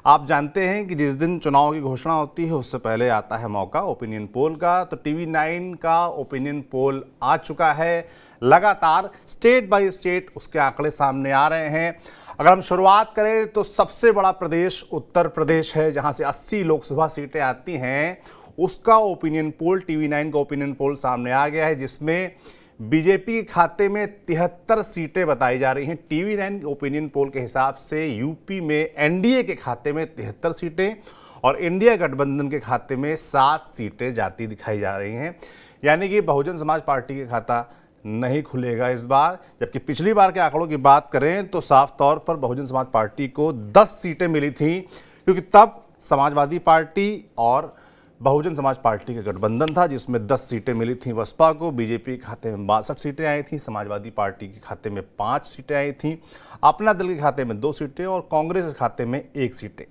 आप जानते हैं कि जिस दिन चुनाव की घोषणा होती है उससे पहले आता है मौका ओपिनियन पोल का। तो TV9 का ओपिनियन पोल आ चुका है। लगातार स्टेट बाय स्टेट उसके आंकड़े सामने आ रहे हैं। अगर हम शुरुआत करें तो सबसे बड़ा प्रदेश उत्तर प्रदेश है, जहां से 80 लोकसभा सीटें आती हैं। उसका ओपिनियन पोल TV9 का ओपिनियन पोल सामने आ गया है, जिसमें बीजेपी के खाते में 73 सीटें बताई जा रही हैं। TV9 ओपिनियन पोल के हिसाब से यूपी में एनडीए के खाते में 73 सीटें और इंडिया गठबंधन के खाते में 7 सीटें जाती दिखाई जा रही हैं। यानी कि बहुजन समाज पार्टी का खाता नहीं खुलेगा इस बार। जबकि पिछली बार के आंकड़ों की बात करें तो साफ तौर पर बहुजन समाज पार्टी को 10 सीटें मिली थी, क्योंकि तब समाजवादी पार्टी और बहुजन समाज पार्टी का गठबंधन था, जिसमें 10 सीटें मिली थी बसपा को। बीजेपी के खाते में 62 सीटें आई थी, समाजवादी पार्टी के खाते में 5 सीटें आई थी, अपना दल के खाते में 2 सीटें और कांग्रेस के खाते में 1 सीटें।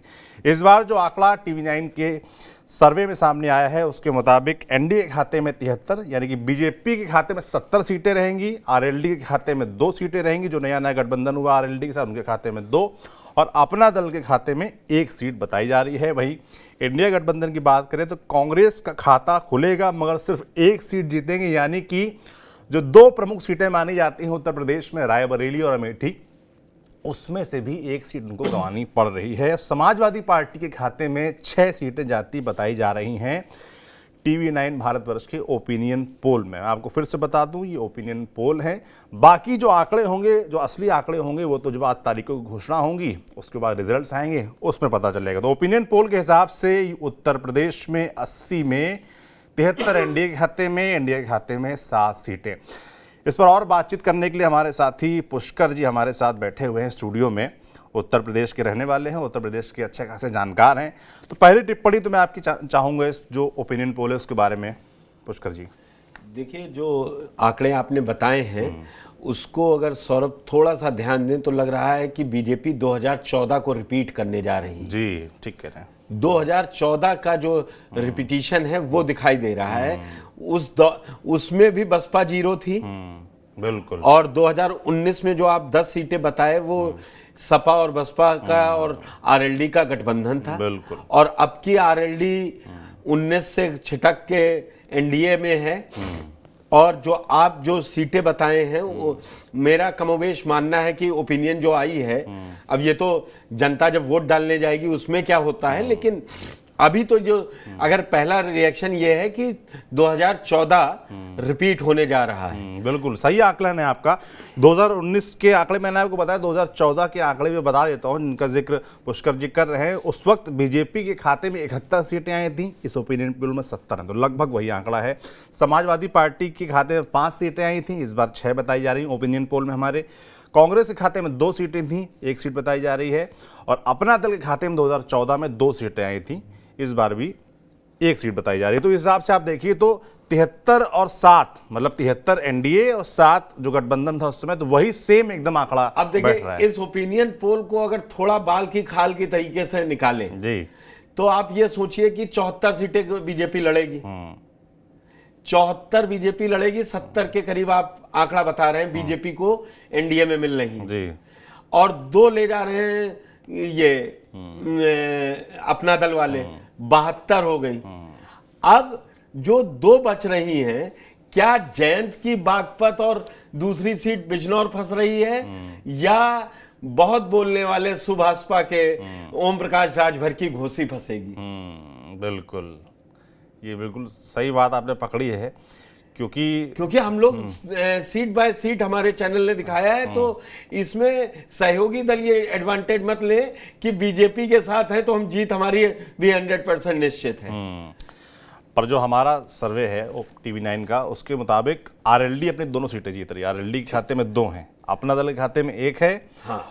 इस बार जो आंकड़ा TV9 के सर्वे में सामने आया है उसके मुताबिक एनडीए के खाते में 73, यानी कि बीजेपी के खाते में 70 सीटें रहेंगी, आरएलडी के खाते में 2 सीटें रहेंगी, जो नया गठबंधन हुआ आरएलडी के साथ उनके खाते में 2 और अपना दल के खाते में 1 सीट बताई जा रही है। वहीं इंडिया गठबंधन की बात करें तो कांग्रेस का खाता खुलेगा, मगर सिर्फ 1 सीट जीतेंगे। यानी कि जो 2 प्रमुख सीटें मानी जाती हैं उत्तर प्रदेश में, रायबरेली और अमेठी, उसमें से भी 1 सीट उनको गंवानी पड़ रही है। समाजवादी पार्टी के खाते में 6 सीटें जाती बताई जा रही हैं TV9 भारतवर्ष के ओपिनियन पोल में। आपको फिर से बता दूं, ये ओपिनियन पोल है। बाकी जो आंकड़े होंगे, जो असली आंकड़े होंगे, वो तो जब 8 तारीखों की घोषणा होंगी उसके बाद रिजल्ट्स आएंगे, उसमें पता चलेगा। तो ओपिनियन पोल के हिसाब से उत्तर प्रदेश में 80 में 73 एनडीए के खाते में, एनडीए के खाते में 7 सीटें। इस पर और बातचीत करने के लिए हमारे साथी पुष्कर जी हमारे साथ बैठे हुए हैं स्टूडियो में। उत्तर प्रदेश के रहने वाले हैं, उत्तर प्रदेश के अच्छे खासे जानकार हैं। तो पहली टिप्पणी तो मैं आपकी चाहूँगा इस जो ओपिनियन पोल है उसके बारे में, पुष्कर जी। देखिए, जो आंकड़े आपने बताए हैं उसको अगर सौरभ थोड़ा सा ध्यान दें तो लग रहा है कि बीजेपी 2014 को रिपीट करने जा रही है। जी, ठीक कह रहे हैं। 2014 का जो रिपीटिशन है वो दिखाई दे रहा है। उसमें भी बसपा 0 थी, बिल्कुल। और 2019 में जो आप 10 सीटें बताए वो सपा और बसपा का और आरएलडी का गठबंधन था। बिल्कुल। और अब की आरएलडी 19 से छिटक के एनडीए में है। और जो आप जो सीटें बताए हैं वो मेरा कमोबेश मानना है कि ओपिनियन जो आई है, अब ये तो जनता जब वोट डालने जाएगी उसमें क्या होता है, लेकिन अभी तो जो अगर पहला रिएक्शन ये है कि 2014 रिपीट होने जा रहा है। बिल्कुल सही आकलन है आपका। 2019 के आंकड़े मैंने आपको बताया, 2014 के आंकड़े भी बता देता हूं जिनका जिक्र पुष्कर जी कर रहे हैं। उस वक्त बीजेपी के खाते में 71 सीटें आई थी, इस ओपिनियन पोल में 70 है, तो लगभग वही आंकड़ा है। समाजवादी पार्टी के खाते में 5 सीटें आई थी, इस बार 6 बताई जा रही ओपिनियन पोल में हमारे। कांग्रेस के खाते में 2 सीटें थी, 1 सीट बताई जा रही है। और अपना दल के खाते में 2014 में 2 सीटें आई थी, इस बार भी 1 सीट बताई जा रही है। तो इस हिसाब से आप देखिए तो 73 और 7, मतलब 73 एनडीए और 7 जो गठबंधन था उस समय, तो वही सेम एकदम आंकड़ा अब देखिए, इस ओपिनियन पोल को अगर थोड़ा बाल की खाल की तरीके से निकालें जी, तो आप ये सोचिए कि 74 सीटें बीजेपी लड़ेगी। 74 बीजेपी लड़ेगी, 70 के करीब आप आंकड़ा बता रहे हैं बीजेपी को एनडीए में मिल रही जी, और 2 ले जा रहे हैं ये अपना दल वाले, 72 हो गई। अब जो 2 बच रही हैं, क्या जयंत की बागपत और दूसरी सीट बिजनौर फंस रही है, या बहुत बोलने वाले सुभाषपा के ओम प्रकाश राजभर की घोसी फंसेगी? बिल्कुल, ये बिल्कुल सही बात आपने पकड़ी है, क्योंकि हम लोग सीट बाय सीट हमारे चैनल ने दिखाया है। तो इसमें सहयोगी दल ये एडवांटेज मत ले कि बीजेपी के साथ है तो हम जीत हमारी भी 100% निश्चित है। पर जो हमारा सर्वे है TV9 का, उसके मुताबिक आरएलडी अपनी दोनों सीटें जीत रही है। आरएलडी के खाते में 2 हैं, अपना दल के खाते में 1 है,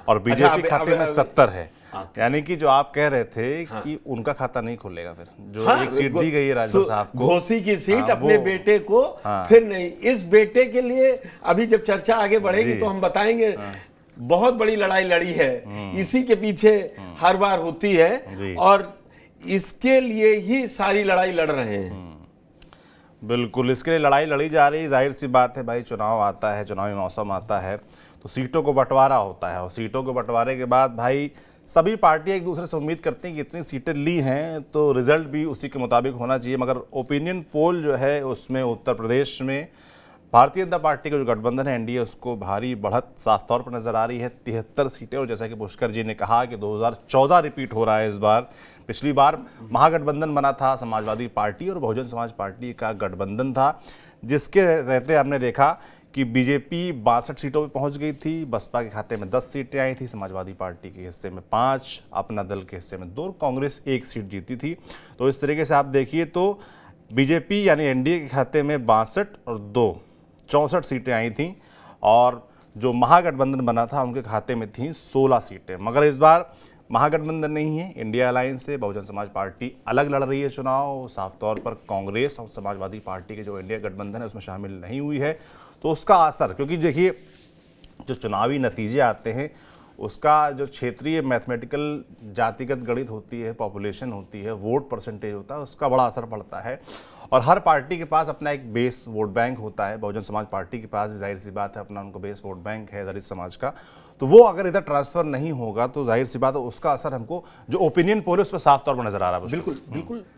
और बीजेपी के खाते में 70 है। यानी कि जो आप कह रहे थे कि उनका खाता नहीं खुलेगा, फिर जो 1 सीट दी गई है राजभर साहब को, घोसी की सीट अपने बेटे को, फिर नहीं, इस बेटे के लिए अभी जब चर्चा आगे बढ़ेगी तो हम बताएंगे। बहुत बड़ी लड़ाई लड़ी है, इसी के पीछे हर बार होती है, और इसके लिए ही सारी लड़ाई लड़ रहे हैं। बिल्कुल, इसके लिए लड़ाई लड़ी जा रही है। जाहिर सी बात है भाई, चुनाव आता है, चुनावी मौसम आता है तो सीटों को बंटवारा होता है, और सीटों को बंटवारे के बाद भाई सभी पार्टियां एक दूसरे से उम्मीद करती हैं कि इतनी सीटें ली हैं तो रिजल्ट भी उसी के मुताबिक होना चाहिए, मगर ओपिनियन पोल जो है उसमें उत्तर प्रदेश में भारतीय जनता पार्टी का जो गठबंधन है एनडीए, उसको भारी बढ़त साफ तौर पर नजर आ रही है। 73 सीटें, और जैसा कि पुष्कर जी ने कहा कि 2014 रिपीट हो रहा है इस बार। पिछली बार महागठबंधन बना था, समाजवादी पार्टी और बहुजन समाज पार्टी का गठबंधन था, जिसके रहते हमने देखा कि बीजेपी 62 सीटों पे पहुंच गई थी, बसपा के खाते में 10 सीटें आई थी, समाजवादी पार्टी के हिस्से में 5, अपना दल के हिस्से में 2, कांग्रेस 1 सीट जीती थी। तो इस तरीके से आप देखिए तो बीजेपी यानी एनडीए के खाते में 62 और 2 64 सीटें आई थीं, और जो महागठबंधन बना था उनके खाते में थीं 16 सीटें। मगर इस बार महागठबंधन नहीं है, इंडिया अलायंस से बहुजन समाज पार्टी अलग लड़ रही है चुनाव। साफ तौर पर कांग्रेस और समाजवादी पार्टी के जो इंडिया गठबंधन है उसमें शामिल नहीं हुई है। तो उसका असर, क्योंकि देखिए जो चुनावी नतीजे आते हैं उसका जो क्षेत्रीय मैथमेटिकल जातिगत गणित होती है, पॉपुलेशन होती है, वोट परसेंटेज होता है, उसका बड़ा असर पड़ता है। और हर पार्टी के पास अपना एक बेस वोट बैंक होता है। बहुजन समाज पार्टी के पास भी जाहिर सी बात है अपना उनको बेस वोट बैंक है दलित समाज का। तो वो अगर इधर ट्रांसफर नहीं होगा तो जाहिर सी बात है उसका असर हमको जो ओपिनियन पोल है उस पर साफ तौर पर नजर आ रहा है। बिल्कुल बिल्कुल